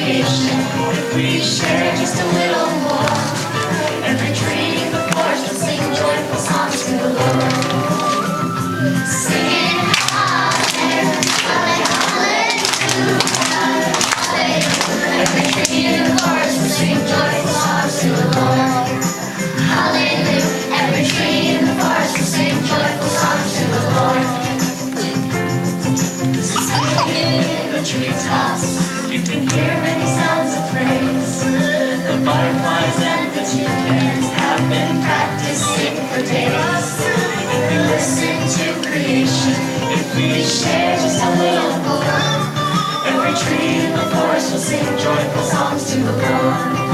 creation. If we share just a little more, every tree in the forest will sing joyful songs to the Lord. Singing hallelujah, hallelujah, hallelujah. Every tree in the forest will sing joyful songs to the Lord. Hallelujah. Every tree in the forest will sing joyful songs to the Lord. Singing in the treetops, you can hear many sounds of praise. The butterflies and the toucans have been practicing for days. If we listen to creation, if we share just a little more, every tree in the forest will sing joyful songs to the Lord.